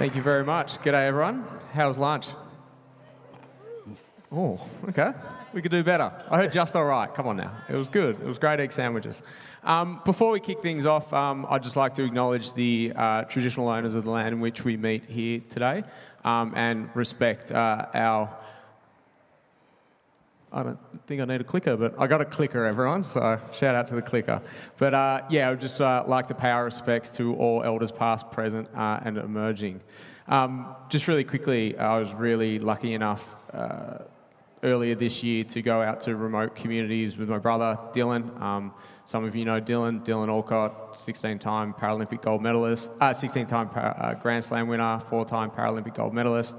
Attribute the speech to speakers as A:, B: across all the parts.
A: Thank you very much. G'day, everyone. How was lunch? Oh, okay. We could do better. I heard just all right. Come on now. It was good. It was great egg sandwiches. Before we kick things off, I'd just like to acknowledge the traditional owners of the land in which we meet here today and respect our... I don't think I need a clicker, but I got a clicker, everyone, so shout out to the clicker. But yeah, I would just like to pay our respects to all elders past, present, and emerging. Just really quickly, I was really lucky enough earlier this year to go out to remote communities with my brother, Dylan. Some of you know Dylan Alcott, 16-time Paralympic gold medalist, 16-time Grand Slam winner, 4-time Paralympic gold medalist.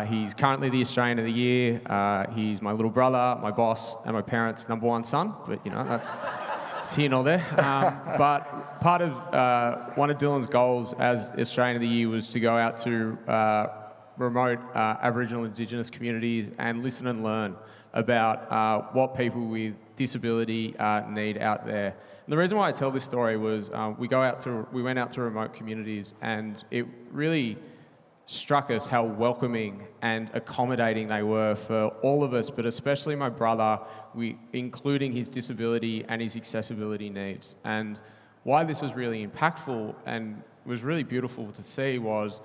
A: He's currently the Australian of the Year. He's my little brother, my boss, and my parents' #1 son. But, you know, that's here and all there. But part of one of Dylan's goals as Australian of the Year was to go out to remote Aboriginal Indigenous communities and listen and learn about what people with disability need out there. And the reason why I tell this story was we went out to remote communities, and it really struck us how welcoming and accommodating they were for all of us, but especially my brother, including his disability and his accessibility needs. And why this was really impactful and was really beautiful to see was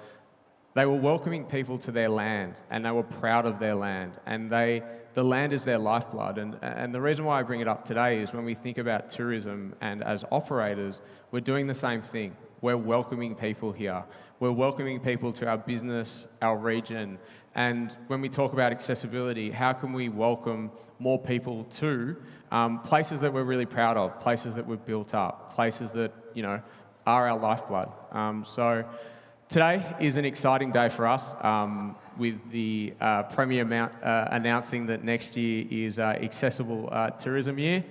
A: they were welcoming people to their land, and they were proud of their land, and the land is their lifeblood. And the reason why I bring it up today is when we think about tourism and as operators, we're doing the same thing. We're welcoming people here. We're welcoming people to our business, our region. And when we talk about accessibility, how can we welcome more people to places that we're really proud of, places that we've built up, places that, you know, are our lifeblood. So today is an exciting day for us with the Premier announcing that next year is Accessible Tourism Year.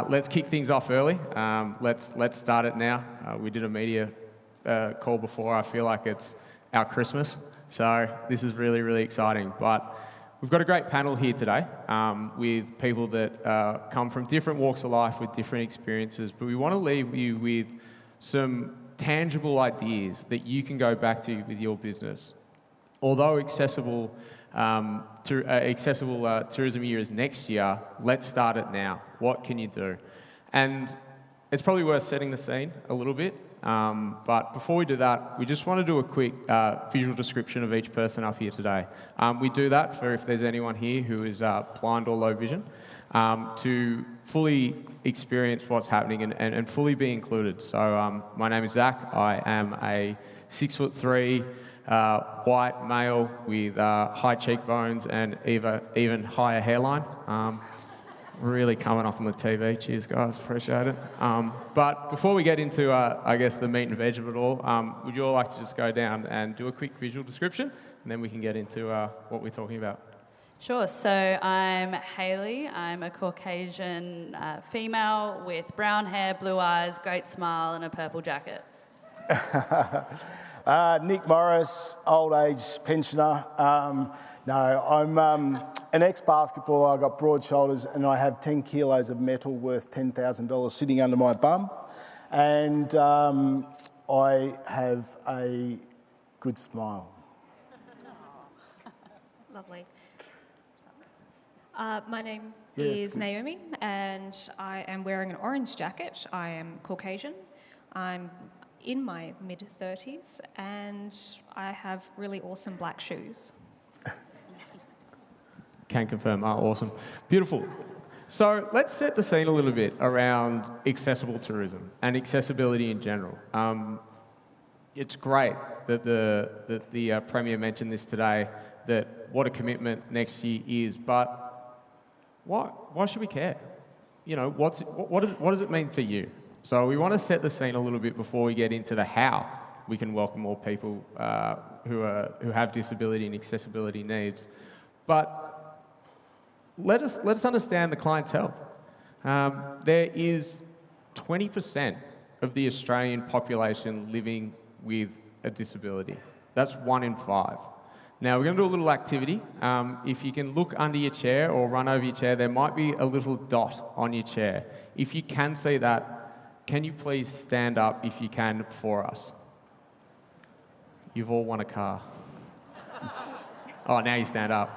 A: Let's kick things off early. Let's start it now. We did a media call before. I feel like it's our Christmas, so this is really, really exciting. But we've got a great panel here today with people that come from different walks of life with different experiences, but we want to leave you with some tangible ideas that you can go back to with your business. Although accessible tourism year is next year, let's start it now. What can you do? And it's probably worth setting the scene a little bit. But before we do that, we just want to do a quick visual description of each person up here today. We do that for if there's anyone here who is blind or low vision, to fully experience what's happening and fully be included. So my name is Zack. I am a 6'3", white male with high cheekbones and even higher hairline. Really coming up on the TV. Cheers, guys. Appreciate it. But before we get into, I guess, the meat and veg of it all, would you all like to just go down and do a quick visual description, and then we can get into what we're talking about?
B: Sure. So I'm Hailey. I'm a Caucasian female with brown hair, blue eyes, great smile, and a purple jacket.
C: Nick Morris, old age pensioner. No, I'm an ex-basketballer. I've got broad shoulders, and I have 10 kilos of metal worth $10,000 sitting under my bum. And I have a good smile.
D: Lovely. My name is Naomi, and I am wearing an orange jacket. I am Caucasian. I'm in my mid-30s, and I have really awesome black shoes.
A: Can confirm. Awesome. Beautiful. So let's set the scene a little bit around accessible tourism and accessibility in general. It's great that the Premier mentioned this today, that what a commitment next year is, but why should we care? You know, what does it mean for you? So we want to set the scene a little bit before we get into the how we can welcome more people who have disability and accessibility needs. But let us understand the clientele. There is 20% of the Australian population living with a disability. That's 1 in 5. Now, we're going to do a little activity. If you can look under your chair or run over your chair, there might be a little dot on your chair. If you can see that, can you please stand up if you can for us? You've all won a car. Oh, now you stand up.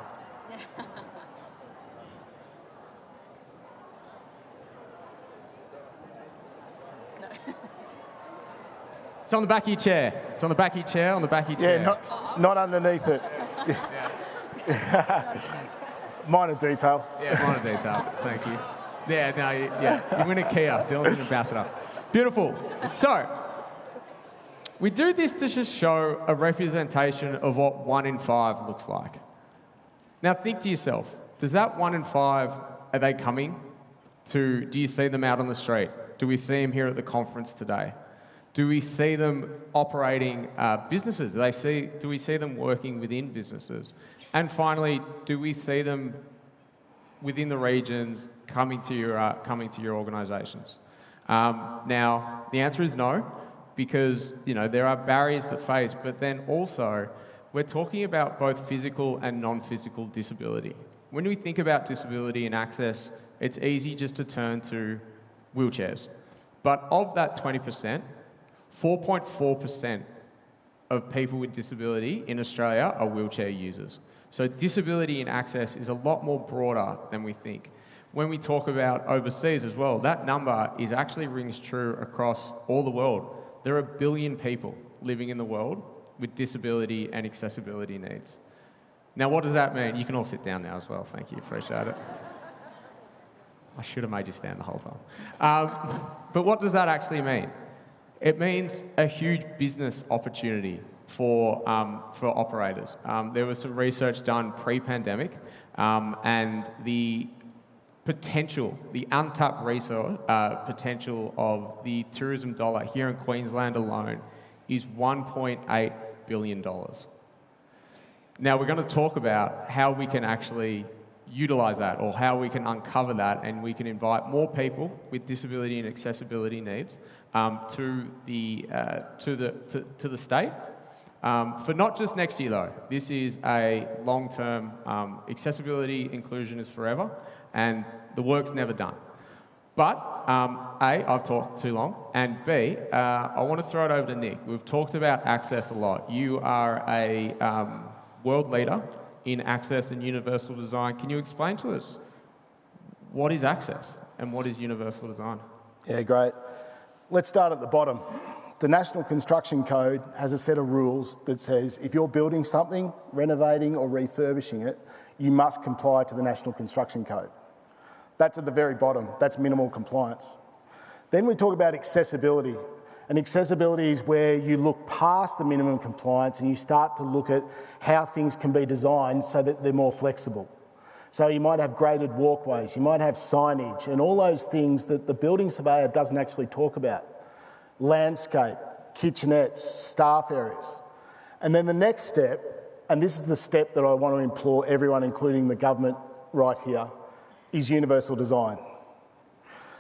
A: It's on the back of your chair. It's on the back of your chair, on the back of your chair.
C: Yeah, not underneath it. Minor detail.
A: Yeah, minor detail. Thank you. Yeah, no, you win a Kia. Dylan's an ambassador. Beautiful. So, we do this to just show a representation of what 1 in 5 looks like. Now, think to yourself, does that 1 in 5, are they coming to, do you see them out on the street? Do we see them here at the conference today? Do we see them operating businesses? Do we see them working within businesses? And finally, do we see them within the regions coming to your organisations? Now, the answer is no, because there are barriers that face, but then also we're talking about both physical and non-physical disability. When we think about disability and access, it's easy just to turn to wheelchairs. But of that 20%, 4.4% of people with disability in Australia are wheelchair users. So disability and access is a lot more broader than we think. When we talk about overseas as well, that number actually rings true across all the world. There are 1 billion people living in the world with disability and accessibility needs. Now, what does that mean? You can all sit down now as well. Thank you, appreciate it. I should have made you stand the whole time. But what does that actually mean? It means a huge business opportunity for operators. There was some research done pre-pandemic, and the potential, the untapped resource potential of the tourism dollar here in Queensland alone is $1.8 billion. Now, we're going to talk about how we can actually utilise that, or how we can uncover that, and we can invite more people with disability and accessibility needs to the state. For not just next year though. This is a long-term accessibility inclusion is forever, and the work's never done. But A, I've talked too long, and B, I want to throw it over to Nick. We've talked about access a lot. You are a world leader in access and universal design. Can you explain to us what is access and what is universal design?
C: Yeah, great. Let's start at the bottom. The National Construction Code has a set of rules that says if you're building something, renovating or refurbishing it, you must comply to the National Construction Code. That's at the very bottom. That's minimal compliance. Then we talk about accessibility. And accessibility is where you look past the minimum compliance and you start to look at how things can be designed so that they're more flexible. So you might have graded walkways, you might have signage, and all those things that the building surveyor doesn't actually talk about. Landscape, kitchenettes, staff areas. And then the next step, and this is the step that I want to implore everyone, including the government right here, is universal design.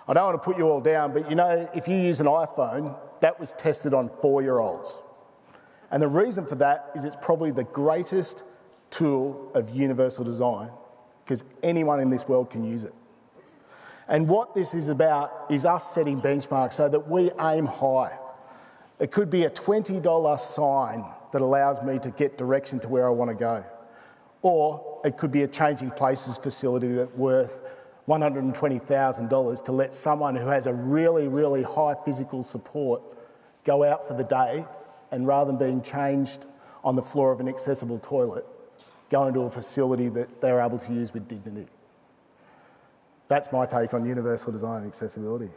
C: I don't want to put you all down, but if you use an iPhone, that was tested on 4-year-olds. And the reason for that is it's probably the greatest tool of universal design, because anyone in this world can use it. And what this is about is us setting benchmarks so that we aim high. It could be a $20 sign that allows me to get direction to where I want to go. Or it could be a changing places facility that's worth $120,000 to let someone who has a really, really high physical support go out for the day, and rather than being changed on the floor of an accessible toilet, go into a facility that they're able to use with dignity. That's my take on universal design and accessibility.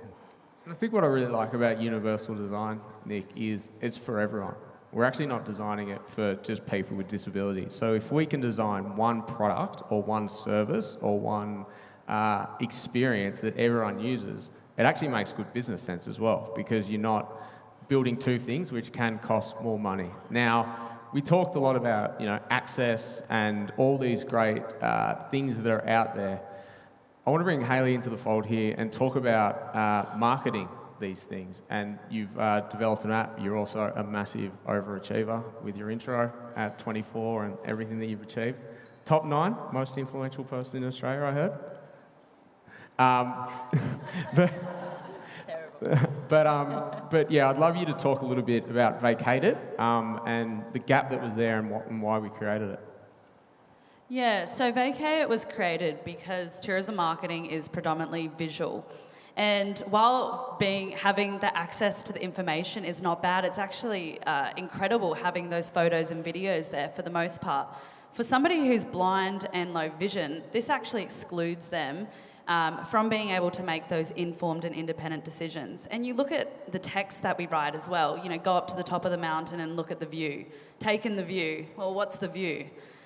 A: I think what I really like about universal design, Nick, is it's for everyone. We're actually not designing it for just people with disabilities. So if we can design one product or one service or one experience that everyone uses, it actually makes good business sense as well, because you're not building two things which can cost more money. Now, we talked a lot about access and all these great things that are out there. I want to bring Hailey into the fold here and talk about marketing these things. And you've developed an app. You're also a massive overachiever with your intro at 24 and everything that you've achieved. Top 9 most influential person in Australia, I heard. But yeah, I'd love you to talk a little bit about Vacayit and the gap that was there and why we created it.
B: Yeah, so Vacayit was created because tourism marketing is predominantly visual. And while having the access to the information is not bad, it's actually incredible having those photos and videos there for the most part. For somebody who's blind and low vision, this actually excludes them from being able to make those informed and independent decisions. And you look at the text that we write as well, go up to the top of the mountain and look at the view. Take in the view. Well, what's the view?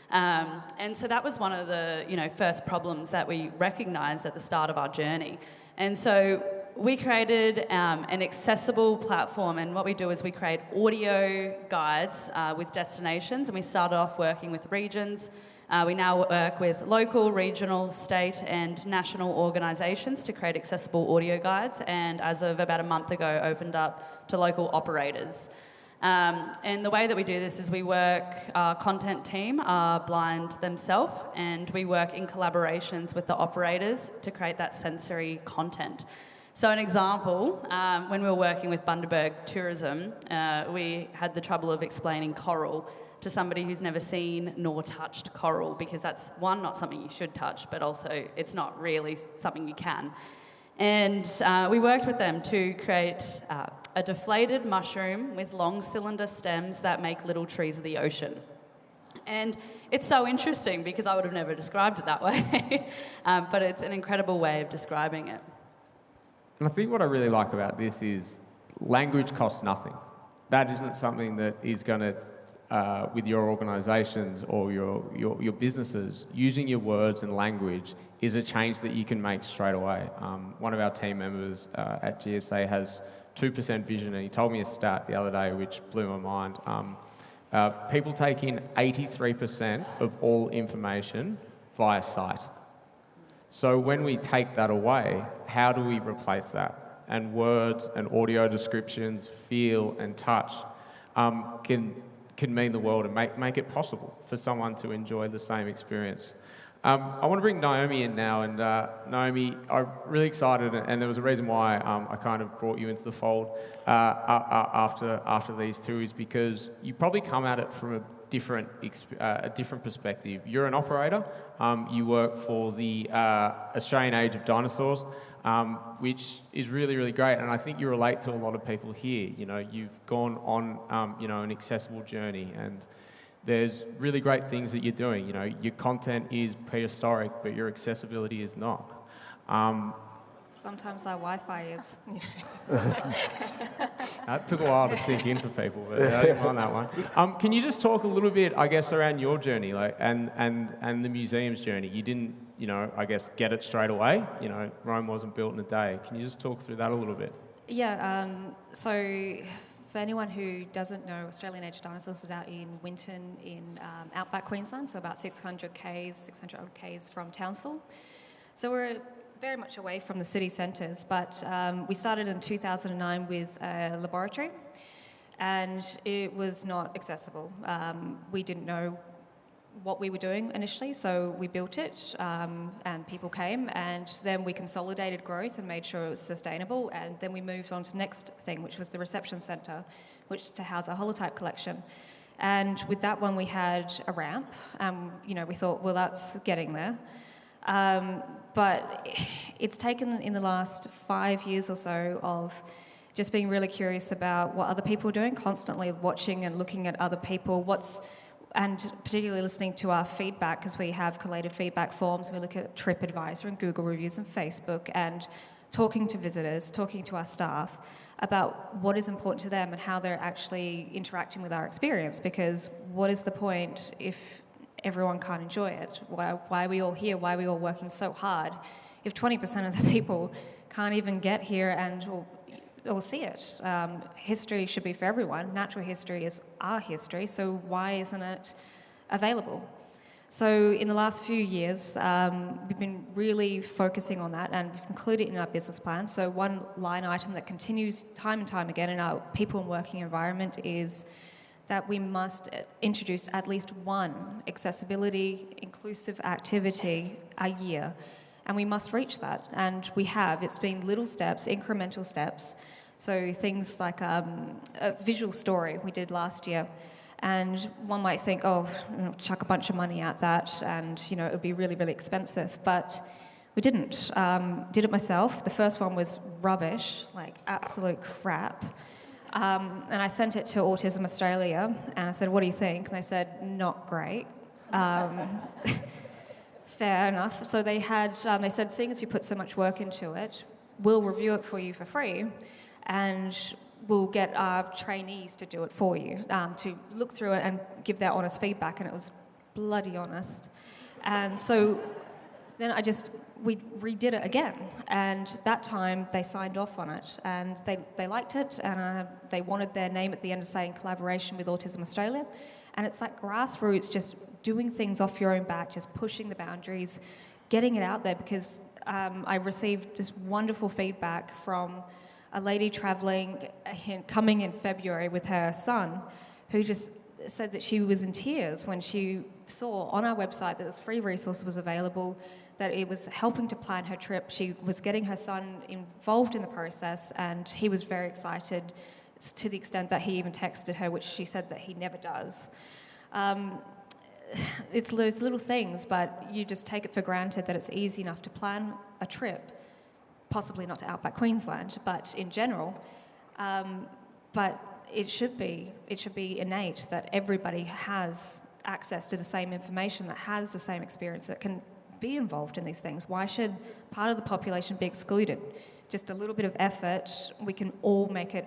B: And so that was one of the first problems that we recognised at the start of our journey. And so we created an accessible platform, and what we do is we create audio guides with destinations, and we started off working with regions. We now work with local, regional, state and national organisations to create accessible audio guides, and as of about a month ago opened up to local operators. And the way that we do this is our content team are blind themselves, and we work in collaborations with the operators to create that sensory content. So an example, when we were working with Bundaberg Tourism, we had the trouble of explaining coral to somebody who's never seen nor touched coral, because that's, one, not something you should touch, but also it's not really something you can. And we worked with them to create a deflated mushroom with long cylinder stems that make little trees of the ocean. And it's so interesting because I would have never described it that way, but it's an incredible way of describing it.
A: And I think what I really like about this is language costs nothing. That isn't something that is going to, with your organisations or your businesses, using your words and language is a change that you can make straight away. One of our team members at GSA has 2% vision, and he told me a stat the other day which blew my mind. People take in 83% of all information via sight. So when we take that away, how do we replace that? And words and audio descriptions, feel and touch can mean the world and make it possible for someone to enjoy the same experience. I want to bring Naomi in now, and Naomi, I'm really excited, and there was a reason why I kind of brought you into the fold after these two, is because you probably come at it from a different perspective. You're an operator. You work for the Australian Age of Dinosaurs, which is really, really great, and I think you relate to a lot of people here. You've gone on an accessible journey, and there's really great things that you're doing. Your content is prehistoric, but your accessibility is not.
D: Sometimes our Wi-Fi is.
A: That took a while to sink in for people, but I didn't mind that one. Can you just talk a little bit, I guess, around your journey, and the museum's journey? You didn't, I guess, get it straight away. Rome wasn't built in a day. Can you just talk through that a little bit?
D: Yeah. So, for anyone who doesn't know, Australian Age of Dinosaurs is out in Winton in outback Queensland, so about 600 odd k's from Townsville. So we're very much away from the city centres, but we started in 2009 with a laboratory, and it was not accessible. We didn't know what we were doing initially, so we built it, and people came, and then we consolidated growth and made sure it was sustainable, and then we moved on to the next thing, which was the reception centre, which to house our holotype collection. And with that one, we had a ramp. We thought, well, that's getting there. But it's taken in the last 5 years or so of just being really curious about what other people are doing, constantly watching and looking at other people, and particularly listening to our feedback, because we have collated feedback forms. We look at TripAdvisor and Google reviews and Facebook, and talking to visitors, talking to our staff about what is important to them and how they're actually interacting with our experience, because what is the point if everyone can't enjoy it? Why are we all here? Why are we all working so hard if 20% of the people can't even get here or see it? History should be for everyone. Natural history is our history, so why isn't it available? So in the last few years, we've been really focusing on that, and we've included it in our business plan. So one line item that continues time and time again in our people and working environment is that we must introduce at least one accessibility, inclusive activity a year. And we must reach that. And we have. It's been little steps, incremental steps. So things like a visual story we did last year. And one might think, oh, chuck a bunch of money at that and, it would be really, really expensive. But we didn't. Did it myself. The first one was rubbish, like absolute crap. And I sent it to Autism Australia and I said, what do you think? And they said, not great. Fair enough. So they said, seeing as you put so much work into it, we'll review it for you for free and we'll get our trainees to do it for you, to look through it and give their honest feedback, and it was bloody honest. And so then we redid it again, and that time they signed off on it, and they liked it, and they wanted their name at the end of saying collaboration with Autism Australia. And it's that grassroots, just doing things off your own back, just pushing the boundaries, getting it out there, because I received just wonderful feedback from a lady coming in February with her son, who just said that she was in tears when she saw on our website that this free resource was available, that it was helping to plan her trip. She was getting her son involved in the process, and he was very excited, to the extent that he even texted her, which she said that he never does. It's those little things, but you just take it for granted that it's easy enough to plan a trip, possibly not to Outback Queensland, but in general. But it should be innate that everybody has access to the same information, that has the same experience, that can be involved in these things. Why should part of the population be excluded? Just a little bit of effort, we can all make it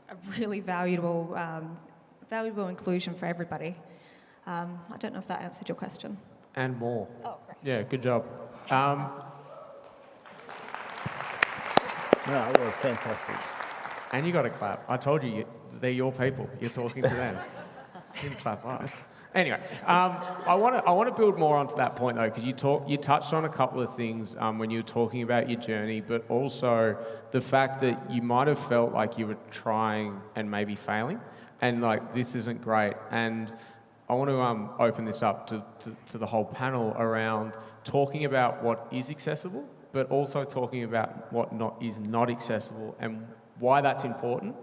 D: a really valuable inclusion for everybody. I don't know if that answered your question.
A: And more.
D: Oh, great.
A: Yeah, good job.
C: No, it was fantastic.
A: And you got to clap. I told you, they're your people. You're talking to them. You didn't clap us. Anyway, I want to build more onto that point though, because you touched on a couple of things when you were talking about your journey, but also the fact that you might have felt like you were trying and maybe failing, and like this isn't great. And I want to open this up to the whole panel around talking about what is accessible, but also talking about what is not accessible and why that's important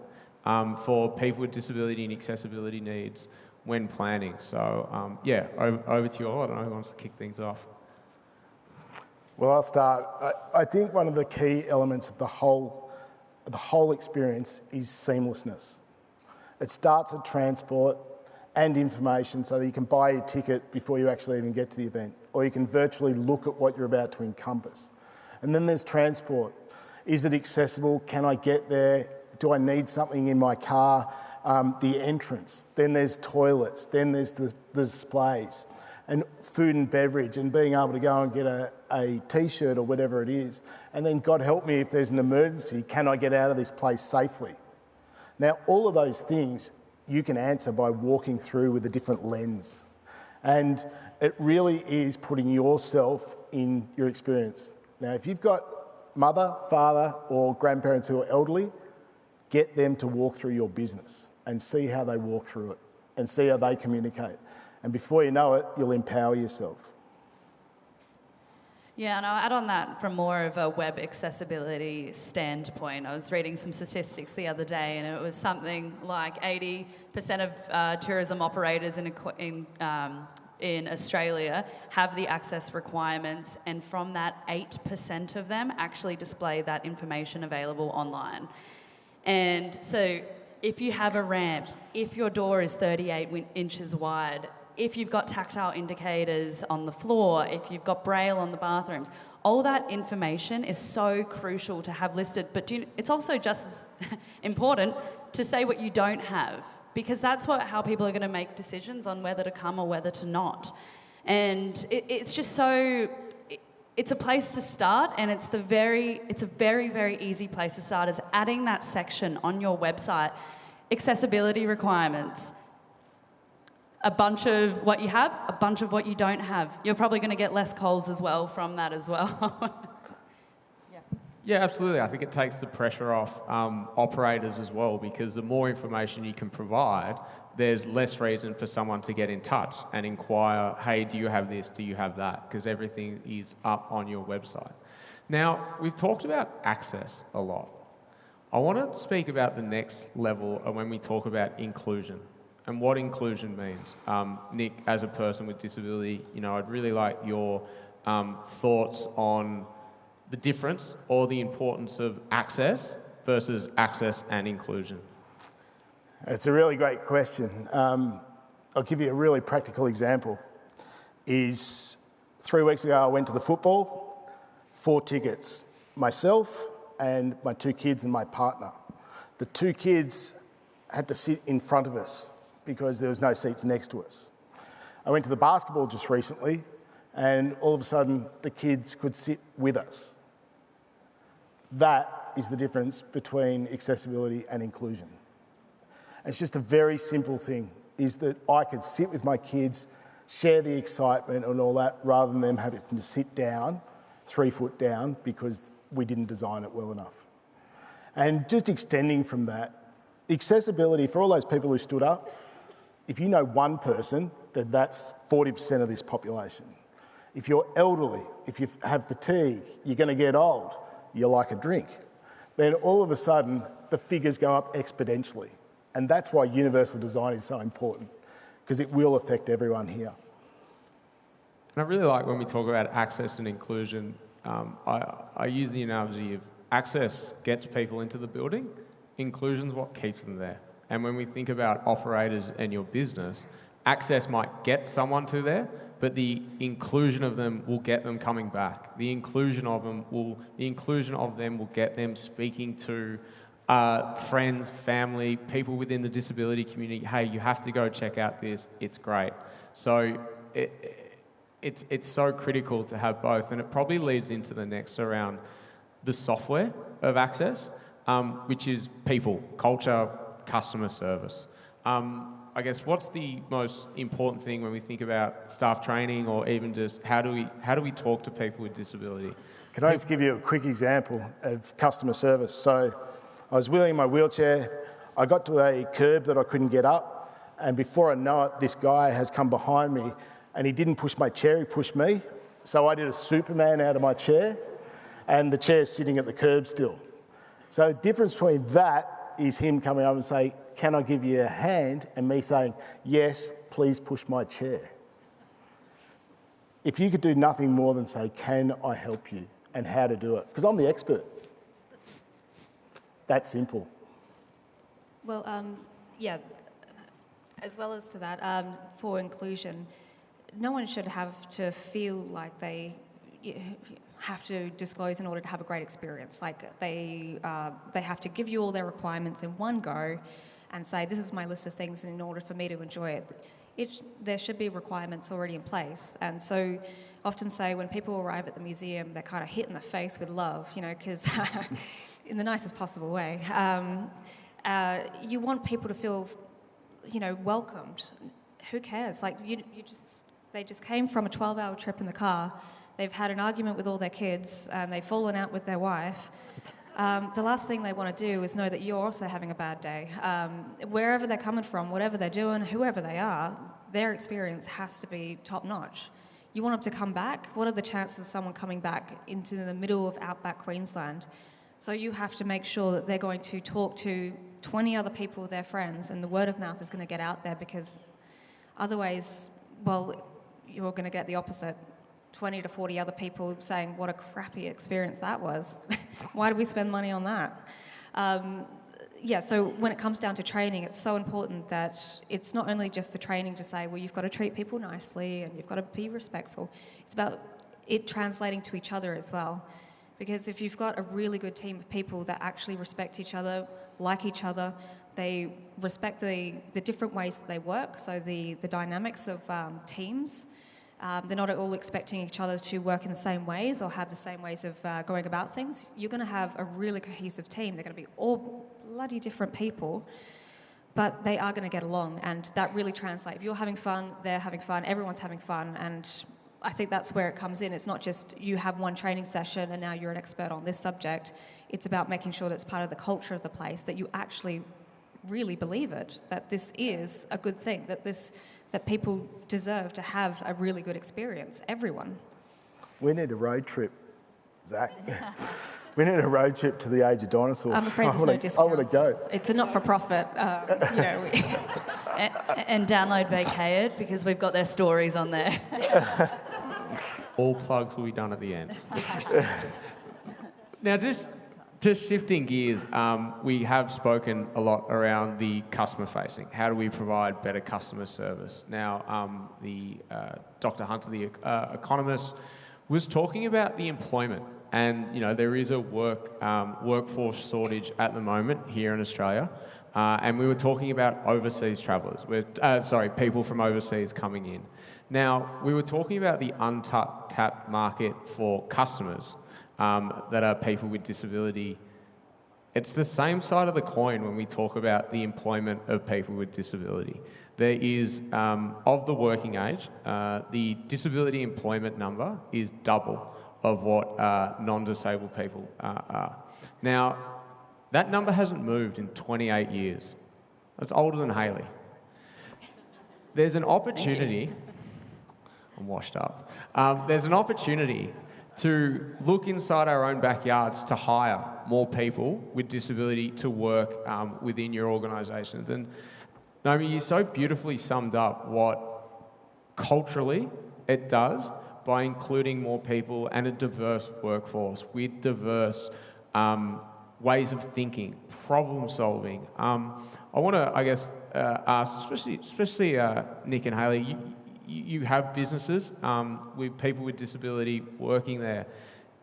A: for people with disability and accessibility needs when planning. So yeah, over to you all. I don't know who wants to kick things off.
C: Well, I'll start. I think one of the key elements of the whole experience is seamlessness. It starts at transport and information, so that you can buy your ticket before you actually even get to the event, or you can virtually look at what you're about to encompass. And then there's transport. Is it accessible? Can I get there? Do I need something in my car? The entrance. Then there's toilets. Then there's the displays. And food and beverage, and being able to go and get a T-shirt or whatever it is. And then, God help me, if there's an emergency, can I get out of this place safely? Now, all of those things you can answer by walking through with a different lens. And it really is putting yourself in your experience. Now, if you've got mother, father, or grandparents who are elderly, get them to walk through your business and see how they walk through it and see how they communicate. And before you know it, you'll empower yourself. Yeah,
B: and I'll add on that from more of a web accessibility standpoint. I was reading some statistics the other day, and it was something like 80% of tourism operators in Australia have the access requirements, and from that, 8% of them actually display that information available online. And so if you have a ramp, if your door is 38 inches wide, if you've got tactile indicators on the floor, if you've got braille on the bathrooms, all that information is so crucial to have listed. But it's also just as important to say what you don't have, because that's how people are going to make decisions on whether to come or whether to not. And it's just so... It's a place to start, and it's a very, very easy place to start, is adding that section on your website. Accessibility requirements. A bunch of what you have, a bunch of what you don't have. You're probably going to get less calls as well from that as well.
A: Yeah, absolutely. I think it takes the pressure off operators as well, because the more information you can provide, there's less reason for someone to get in touch and inquire, hey, do you have this, do you have that? Because everything is up on your website. Now, we've talked about access a lot. I want to speak about the next level of when we talk about inclusion and what inclusion means. Nick, as a person with disability, I'd really like your thoughts on the difference or the importance of access versus access and inclusion.
C: It's a really great question. I'll give you a really practical example. 3 weeks ago, I went to the football, 4 tickets, myself and my 2 kids and my partner. The 2 kids had to sit in front of us because there was no seats next to us. I went to the basketball just recently, and all of a sudden, the kids could sit with us. That is the difference between accessibility and inclusion. It's just a very simple thing, is that I could sit with my kids, share the excitement and all that, rather than them having to sit down, 3 foot down, because we didn't design it well enough. And just extending from that, accessibility, for all those people who stood up, if you know one person, then that's 40% of this population. If you're elderly, if you have fatigue, you're going to get old, you like a drink, then all of a sudden the figures go up exponentially. And that's why universal design is so important, because it will affect everyone here.
A: And I really like when we talk about access and inclusion, I use the analogy of access gets people into the building, inclusion's what keeps them there. And when we think about operators and your business, access might get someone to there, but the inclusion of them will get them coming back. The inclusion of them will get them speaking to friends, family, people within the disability community. Hey, you have to go check out this. It's great. So it's so critical to have both, and it probably leads into the next around the software of access, which is people, culture, customer service. I guess what's the most important thing when we think about staff training, or even just how do we talk to people with disability?
C: Can I just give you a quick example of customer service? So I was wheeling my wheelchair, I got to a curb that I couldn't get up, and before I know it, this guy has come behind me and he didn't push my chair, he pushed me. So I did a Superman out of my chair, and the chair's sitting at the curb still. So the difference between that is him coming up and saying, "Can I give you a hand?" and me saying, "Yes, please push my chair." If you could do nothing more than say, "Can I help you?" and how to do it, because I'm the expert. That simple.
D: Well, yeah, as well as to that, for inclusion, no one should have to feel like they have to disclose in order to have a great experience. Like they have to give you all their requirements in one go and say, this is my list of things in order for me to enjoy it. There should be requirements already in place. And so often say when people arrive at the museum, they're kind of hit in the face with love, because in the nicest possible way. You want people to feel, welcomed. Who cares? Like they just came from a 12-hour trip in the car. They've had an argument with all their kids, and they've fallen out with their wife. The last thing they want to do is know that you're also having a bad day. Wherever they're coming from, whatever they're doing, whoever they are, their experience has to be top-notch. You want them to come back? What are the chances of someone coming back into the middle of outback Queensland? So you have to make sure that they're going to talk to 20 other people, their friends, and the word of mouth is going to get out there, because otherwise, you're going to get the opposite. 20 to 40 other people saying what a crappy experience that was. Why do we spend money on that? So when it comes down to training, it's so important that it's not only just the training to say, well, you've got to treat people nicely and you've got to be respectful. It's about it translating to each other as well. Because if you've got a really good team of people that actually respect each other, like each other, they respect the different ways that they work, so the dynamics of teams. They're not all expecting each other to work in the same ways or have the same ways of going about things. You're going to have a really cohesive team. They're going to be all bloody different people, but they are going to get along, and that really translates. If you're having fun, they're having fun, everyone's having fun, and I think that's where it comes in. It's not just you have one training session and now you're an expert on this subject. It's about making sure that it's part of the culture of the place, that you actually really believe it, that this is a good thing, that people deserve to have a really good experience, everyone.
C: We need a road trip, Zach. We need a road trip to the Age of Dinosaurs.
D: I'm afraid there's no discounts.
C: I want to go.
D: It's a not-for-profit,
B: And download Vacayit because we've got their stories on there.
A: All plugs will be done at the end. Now, just shifting gears, we have spoken a lot around the customer facing. How do we provide better customer service? Now, Dr. Hunter, the economist, was talking about the employment. And, there is a workforce shortage at the moment here in Australia. And we were talking about overseas travellers, people from overseas coming in. Now, we were talking about the untapped market for customers that are people with disability. It's the same side of the coin when we talk about the employment of people with disability. There is, of the working age, the disability employment number is double of what non-disabled people are. Now, that number hasn't moved in 28 years. That's older than Hailey. There's an opportunity, I'm washed up, there's an opportunity to look inside our own backyards to hire more people with disability to work within your organisations. And Naomi, you so beautifully summed up what culturally it does by including more people and a diverse workforce with diverse ways of thinking, problem solving. I want to, ask, especially Nick and Hailey, you have businesses with people with disability working there.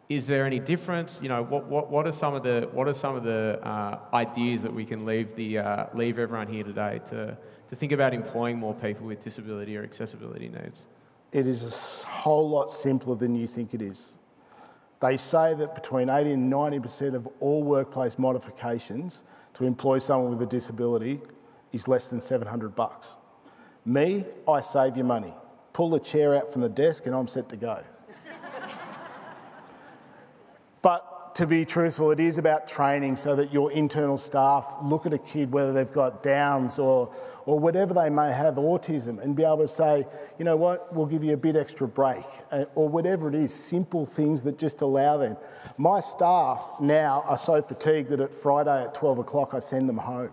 A: Is there any difference? What are some of the ideas that we can leave everyone here today to think about employing more people with disability or accessibility needs?
C: It is a whole lot simpler than you think it is. They say that between 80 and 90% of all workplace modifications to employ someone with a disability is less than $700. Me, I save you money. Pull the chair out from the desk and I'm set to go. But to be truthful, it is about training so that your internal staff look at a kid, whether they've got Downs or whatever they may have, autism, and be able to say, you know what, we'll give you a bit extra break, or whatever it is, simple things that just allow them. My staff now are so fatigued that at Friday at 12 o'clock I send them home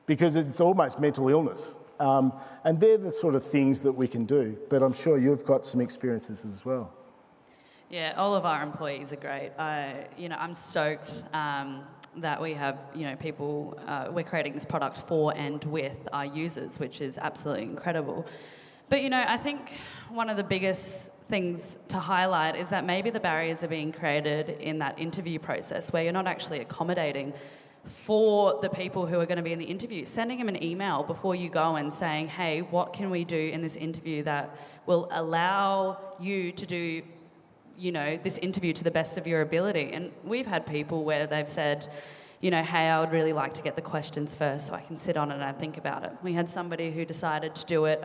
C: because it's almost mental illness. And they're the sort of things that we can do, but I'm sure you've got some experiences as well.
B: Yeah, all of our employees are great. I'm stoked that we have, people, we're creating this product for and with our users, which is absolutely incredible. But, I think one of the biggest things to highlight is that maybe the barriers are being created in that interview process where you're not actually accommodating for the people who are going to be in the interview. Sending them an email before you go and saying, hey, what can we do in this interview that will allow you to do this interview to the best of your ability. And we've had people where they've said, hey, I would really like to get the questions first so I can sit on it and think about it. We had somebody who decided to do it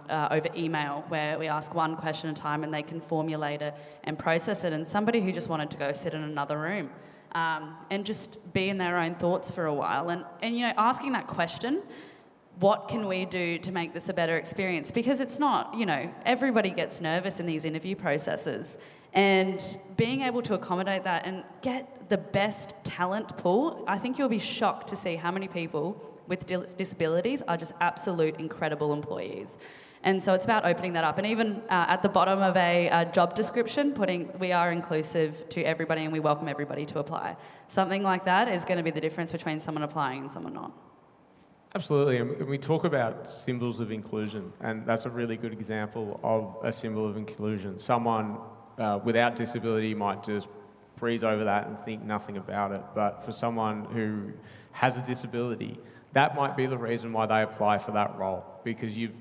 B: over email where we ask one question at a time and they can formulate it and process it. And somebody who just wanted to go sit in another room and just be in their own thoughts for a while. And asking that question, what can we do to make this a better experience? Because it's not, everybody gets nervous in these interview processes. And being able to accommodate that and get the best talent pool, I think you'll be shocked to see how many people with disabilities are just absolute incredible employees. And so it's about opening that up. And even at the bottom of a job description, we are inclusive to everybody and we welcome everybody to apply. Something like that is going to be the difference between someone applying and someone not.
A: Absolutely, and we talk about symbols of inclusion, and that's a really good example of a symbol of inclusion. Someone without disability might just breeze over that and think nothing about it. But for someone who has a disability, that might be the reason why they apply for that role, because you've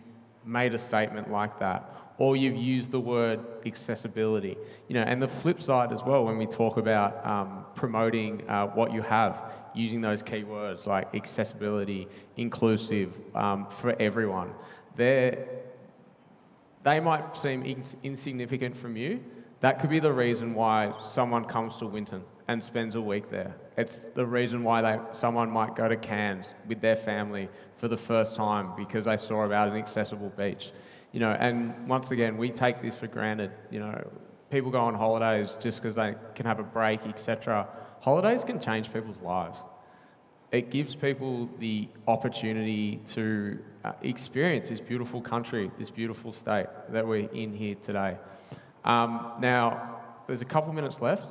A: made a statement like that, or you've used the word accessibility. And the flip side as well, when we talk about promoting what you have, using those key words like accessibility, inclusive, for everyone. They might seem insignificant from you. That could be the reason why someone comes to Winton and spends a week there. It's the reason why someone might go to Cairns with their family for the first time because they saw about an accessible beach. And once again, we take this for granted. people go on holidays just because they can have a break, etc. Holidays can change people's lives. It gives people the opportunity to experience this beautiful country, this beautiful state that we're in here today. Now, there's a couple minutes left.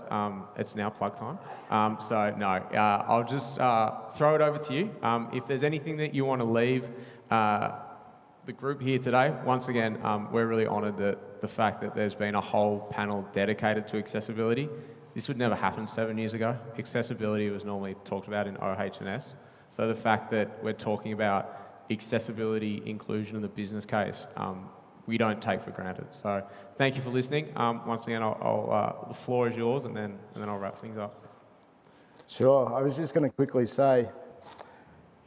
A: It's now plug time. I'll just throw it over to you. If there's anything that you want to leave the group here today, once again, we're really honoured that the fact that there's been a whole panel dedicated to accessibility. This would never happen 7 years ago. Accessibility was normally talked about in OH&S. So the fact that we're talking about accessibility, inclusion in the business case, we don't take for granted. So thank you for listening. Once again, the floor is yours, and then I'll wrap things up.
C: Sure. I was just going to quickly say,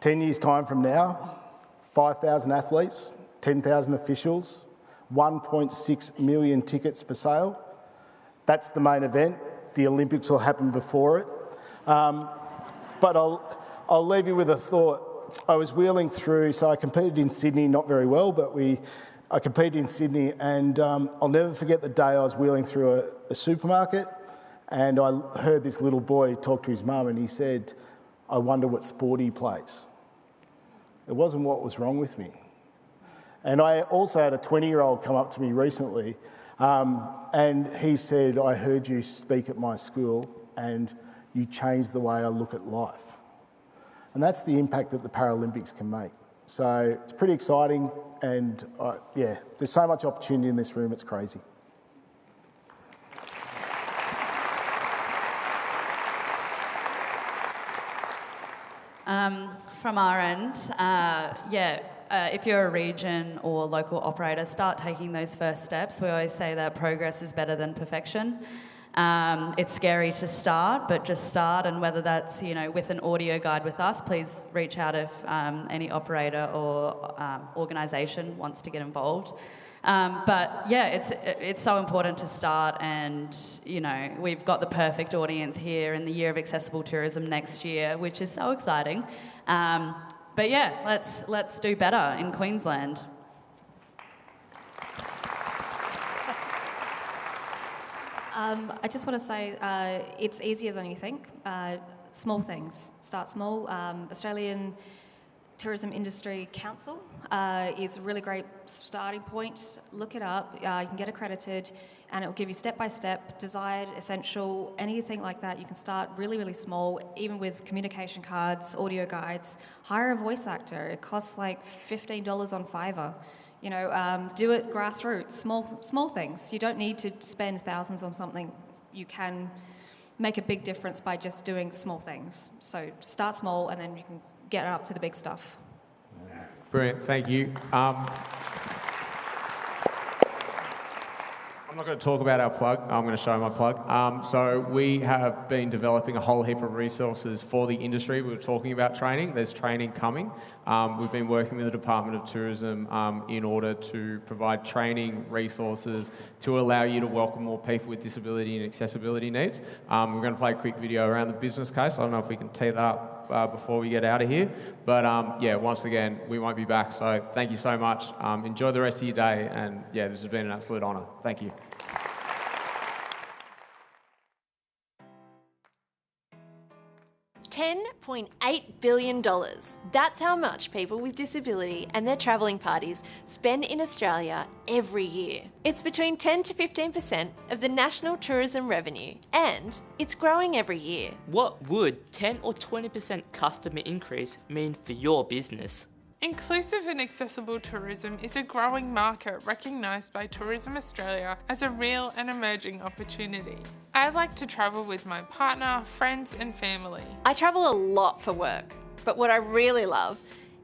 C: 10 years' time from now, 5,000 athletes, 10,000 officials, 1.6 million tickets for sale. That's the main event. The Olympics will happen before it. But I'll leave you with a thought. I was wheeling through, so I competed in Sydney, not very well, but I competed in Sydney, and I'll never forget the day I was wheeling through a supermarket, and I heard this little boy talk to his mum, and he said, "I wonder what sport he plays." It wasn't what was wrong with me. And I also had a 20-year-old come up to me recently, and he said, "I heard you speak at my school and you changed the way I look at life." And that's the impact that the Paralympics can make. So it's pretty exciting, and there's so much opportunity in this room, it's crazy.
B: From our end, if you're a region or local operator, start taking those first steps. We always say that progress is better than perfection. It's scary to start, but just start, and whether that's with an audio guide with us, please reach out if any operator or organisation wants to get involved. It's so important to start, and we've got the perfect audience here in the Year of Accessible Tourism next year, which is so exciting. Let's do better in Queensland.
D: I just want to say it's easier than you think. Small things. Start small. Australian Tourism Industry Council is a really great starting point. Look it up. You can get accredited, and it will give you step-by-step, desired, essential, anything like that. You can start really, really small, even with communication cards, audio guides. Hire a voice actor. It costs like $15 on Fiverr. Do it grassroots, small things. You don't need to spend thousands on something. You can make a big difference by just doing small things. So start small, and then you can get up to the big stuff.
A: Brilliant, thank you. I'm not going to talk about our plug, I'm going to show my plug. So we have been developing a whole heap of resources for the industry. We were talking about training, there's training coming. We've been working with the Department of Tourism in order to provide training resources to allow you to welcome more people with disability and accessibility needs. We're going to play a quick video around the business case. I don't know if we can tee that up before we get out of here. But once again, we won't be back. So thank you so much. Enjoy the rest of your day. And this has been an absolute honour. Thank you.
E: $10.8 billion. That's how much people with disability and their travelling parties spend in Australia every year. It's between 10 to 15% of the national tourism revenue, and it's growing every year.
F: What would 10 or 20% customer increase mean for your business?
G: Inclusive and accessible tourism is a growing market recognised by Tourism Australia as a real and emerging opportunity. I like to travel with my partner, friends and family.
E: I travel a lot for work, but what I really love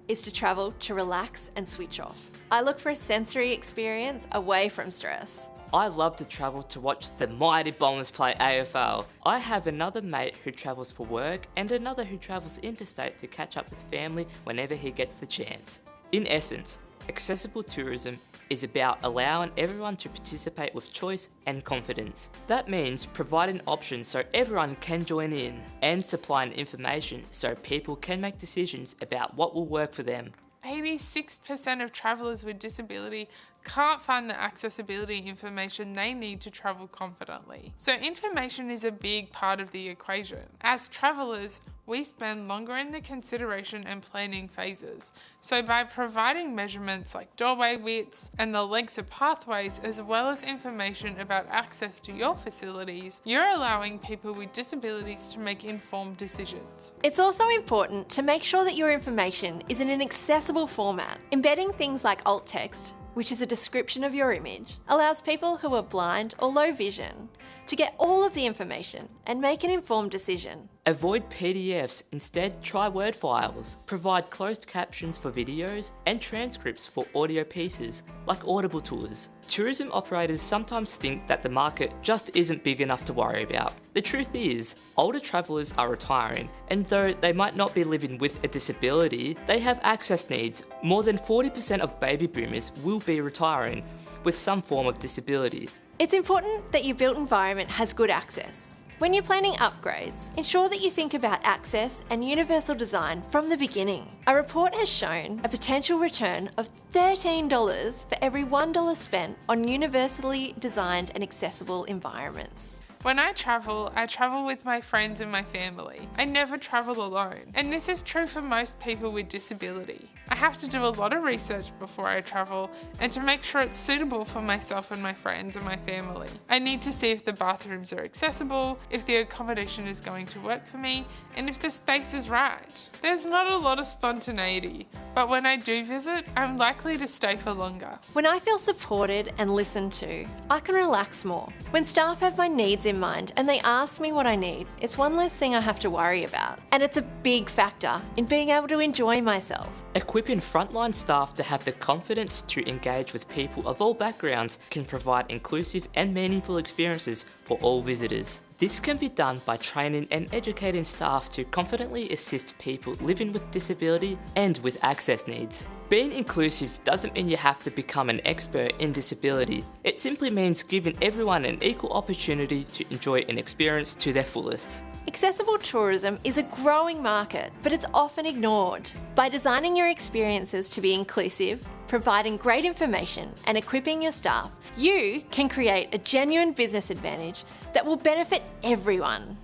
E: is to travel to relax and switch off. I look for a sensory experience away from stress.
F: I love to travel to watch the mighty Bombers play AFL. I have another mate who travels for work and another who travels interstate to catch up with family whenever he gets the chance. In essence, accessible tourism is about allowing everyone to participate with choice and confidence. That means providing options so everyone can join in, and supplying information so people can make decisions about what will work for them.
G: 86% of travellers with disability can't find the accessibility information they need to travel confidently. So information is a big part of the equation. As travellers, we spend longer in the consideration and planning phases. So by providing measurements like doorway widths and the lengths of pathways, as well as information about access to your facilities, you're allowing people with disabilities to make informed decisions.
E: It's also important to make sure that your information is in an accessible format. Embedding things like alt text, which is a description of your image, allows people who are blind or low vision to get all of the information and make an informed decision.
F: Avoid PDFs, instead try Word files. Provide closed captions for videos and transcripts for audio pieces, like Audible tours. Tourism operators sometimes think that the market just isn't big enough to worry about. The truth is, older travellers are retiring, and though they might not be living with a disability, they have access needs. More than 40% of baby boomers will be retiring with some form of disability.
E: It's important that your built environment has good access. When you're planning upgrades, ensure that you think about access and universal design from the beginning. A report has shown a potential return of $13 for every $1 spent on universally designed and accessible environments.
G: When I travel with my friends and my family. I never travel alone. And this is true for most people with disability. I have to do a lot of research before I travel and to make sure it's suitable for myself and my friends and my family. I need to see if the bathrooms are accessible, if the accommodation is going to work for me, and if the space is right. There's not a lot of spontaneity, but when I do visit, I'm likely to stay for longer.
E: When I feel supported and listened to, I can relax more. When staff have my needs in mind and they ask me what I need, it's one less thing I have to worry about. And it's a big factor in being able to enjoy myself.
F: Equipping frontline staff to have the confidence to engage with people of all backgrounds can provide inclusive and meaningful experiences for all visitors. This can be done by training and educating staff to confidently assist people living with disability and with access needs. Being inclusive doesn't mean you have to become an expert in disability. It simply means giving everyone an equal opportunity to enjoy an experience to their fullest.
E: Accessible tourism is a growing market, but it's often ignored. By designing your experiences to be inclusive, providing great information and equipping your staff, you can create a genuine business advantage that will benefit everyone.